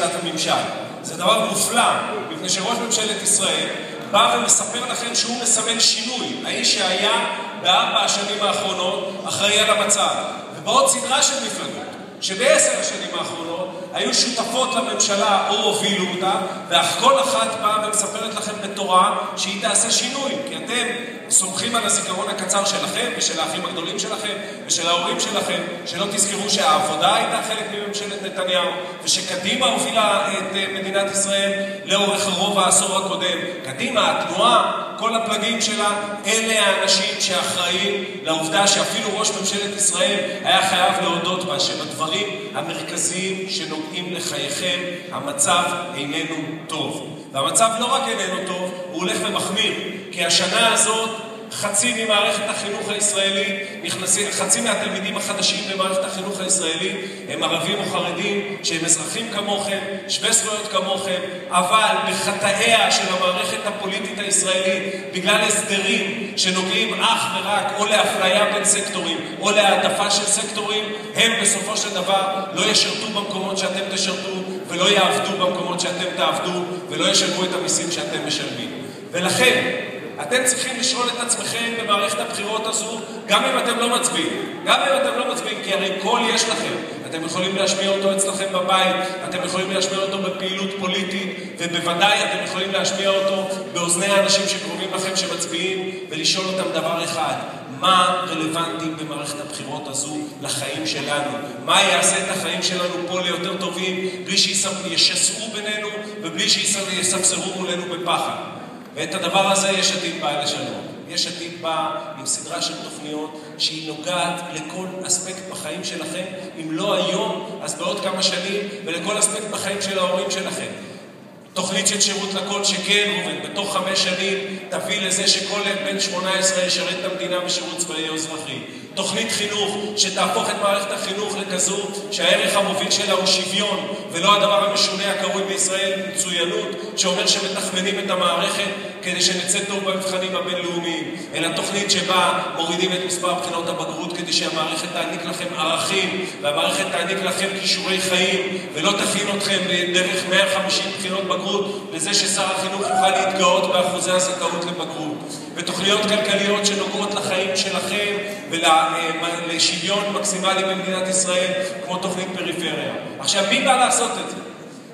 שיטת הממשל. זה דבר מופלא, מפני שראש ממשלת ישראל בא ומספר לכם שהוא מסמל שינוי. האיש שהיה ב4 השנים האחרונות אחראי על המצב. ובעוד סדרה של מפלגות, שב10 השנים האחרונות היו שותפות לממשלה או הובילו אותה, ואך כל אחת באה ומספרת לכם בתורה שהיא תעשה שינוי, כי אתם סומכים על הזיכרון הקצר שלכם ושל האחים הגדולים שלכם ושל ההורים שלכם, שלא תזכרו שהעבודה הייתה חלק מממשלת נתניהו ושקדימה הובילה את מדינת ישראל לאורך רוב העשור הקודם. קדימה, התנועה, כל הפלגים שלה, אלה האנשים שאחראים לעובדה שאפילו ראש ממשלת ישראל היה חייב להודות בה שבדברים המרכזיים שנוגעים לחייכם המצב איננו טוב. והמצב לא רק איננו טוב, הוא הולך ומחמיר, כי השנה הזאת חצי ממערכת החינוך הישראלי, חצי מהתלמידים החדשים במערכת החינוך הישראלי הם ערבים או חרדים, שהם אזרחים כמוכם, שווי זכויות כמוכם, אבל בחטאיה של המערכת הפוליטית הישראלית, בגלל הסדרים שנוגעים אך ורק או לאפליה בין סקטורים או להעדפה של סקטורים, הם בסופו של דבר לא ישרתו במקומות שאתם תשרתו ולא יעבדו במקומות שאתם תעבדו ולא ישלמו את המיסים שאתם משלמים. ולכן אתם צריכים לשאול את עצמכם במערכת הבחירות הזו, גם אם אתם לא מצביעים, כי הרי קול יש לכם. אתם יכולים להשמיע אותו אצלכם בבית, אתם יכולים להשמיע אותו בפעילות פוליטית, ובוודאי אתם יכולים להשמיע אותו באוזני האנשים שקרובים לכם שמצביעים, ולשאול אותם דבר אחד: מה רלוונטי במערכת הבחירות הזו לחיים שלנו? מה יעשה את החיים שלנו פה ליותר טובים, בלי שישסעו בינינו ובלי שיספסרו מולנו בפחד? ואת הדבר הזה יש עתיד בא לשנות. יש עתיד בא עם סדרה של תוכניות שהיא נוגעת לכל אספקט בחיים שלכם, אם לא היום, אז בעוד כמה שנים, ולכל אספקט בחיים של ההורים שלכם. תוכנית של שירות לכל שכן, עובד בתוך 5 שנים תביא לזה שכל בן 18 ישרת את המדינה בשירות צבאי או אזרחי. תוכנית חינוך שתהפוך את מערכת החינוך לכזו שהערך המוביל שלה הוא שוויון, ולא הדבר המשונה הקרוי בישראל מצוינות, שאומר שמתכננים את המערכת כדי שנצא טוב במבחנים הבינלאומיים, אלא תוכנית שבה מורידים את מספר בחינות הבגרות כדי שהמערכת תעניק לכם ערכים, והמערכת תעניק לכם כישורי חיים, ולא תכין אתכם דרך 150 בחינות בגרות לזה ששר החינוך יוכל להתגאות באחוזי הזכאות לבגרות. ותוכניות כלכליות שנוגעות לחיים שלכם ולשוויון מקסימלי במדינת ישראל, כמו תוכנית פריפריה. עכשיו, מי בא לעשות את זה?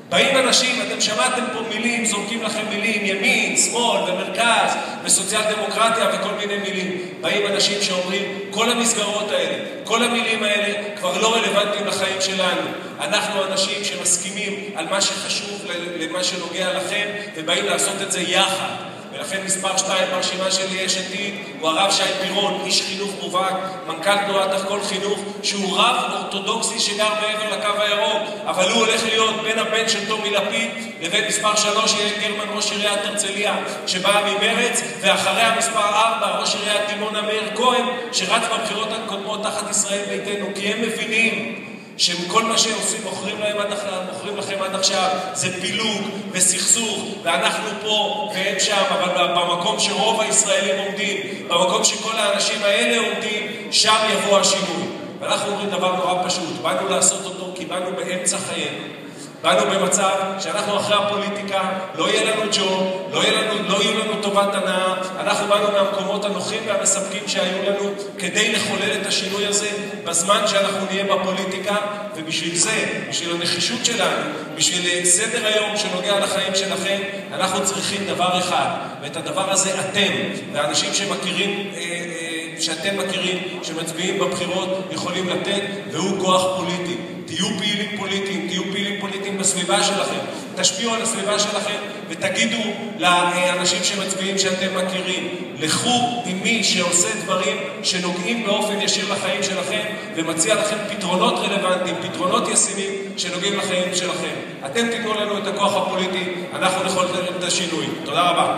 באים אנשים, אתם שמעתם פה מילים, זורקים לכם מילים, ימין, שמאל ומרכז וסוציאל דמוקרטיה וכל מיני מילים. באים אנשים שאומרים, כל המסגרות האלה, כל המילים האלה כבר לא רלוונטיים לחיים שלנו. אנחנו אנשים שמסכימים על מה שחשוב למה שנוגע לכם, ובאים לעשות את זה יחד. ולכן מספר 2 ברשימה שלי יש עתיד הוא הרב שי פירון, איש חינוך מובהק, מנכ"ל תנועת הכל חינוך, שהוא רב אורתודוקסי שגר מעבר לקו הירוק, אבל הוא הולך להיות בין הבן של טומי לפיד לבין מספר 3 יעל גרמן, ראש עיריית הרצליה שבאה ממרץ, ואחריה מספר 4 ראש עיריית דימונה מאיר כהן שרץ בבחירות הקודמות תחת ישראל ביתנו, כי הם מבינים שכל מה שעושים מוכרים לכם עד עכשיו זה פילוג וסכסוך, ואנחנו פה והם שם, אבל במקום שרוב הישראלים עומדים, במקום שכל האנשים האלה עומדים, שם יבוא השינוי. ואנחנו אומרים דבר נורא פשוט, באנו לעשות אותו כי באנו באמצע חיינו. באנו במצב שאנחנו אחרי הפוליטיקה, לא יהיה לנו ג'וב, לא יהיה לנו טובת הנאה, אנחנו באנו מהמקומות הנוחים והמספקים שהיו לנו כדי לחולל את השינוי הזה בזמן שאנחנו נהיה בפוליטיקה, ובשביל זה, בשביל הנחישות שלנו, בשביל סדר היום שנוגע לחיים שלכם, אנחנו צריכים דבר אחד, ואת הדבר הזה אתם, והאנשים שאתם מכירים, שמצביעים בבחירות, יכולים לתת, והוא כוח פוליטי. תהיו פעילים פוליטיים בסביבה שלכם, תשפיעו על הסביבה שלכם ותגידו לאנשים שמצביעים שאתם מכירים, לכו עם מי שעושה דברים שנוגעים באופן ישיר לחיים שלכם ומציע לכם פתרונות רלוונטיים, פתרונות ישימים שנוגעים לחיים שלכם. אתם תיתנו לנו את הכוח הפוליטי, אנחנו נוכל את השינוי. תודה רבה.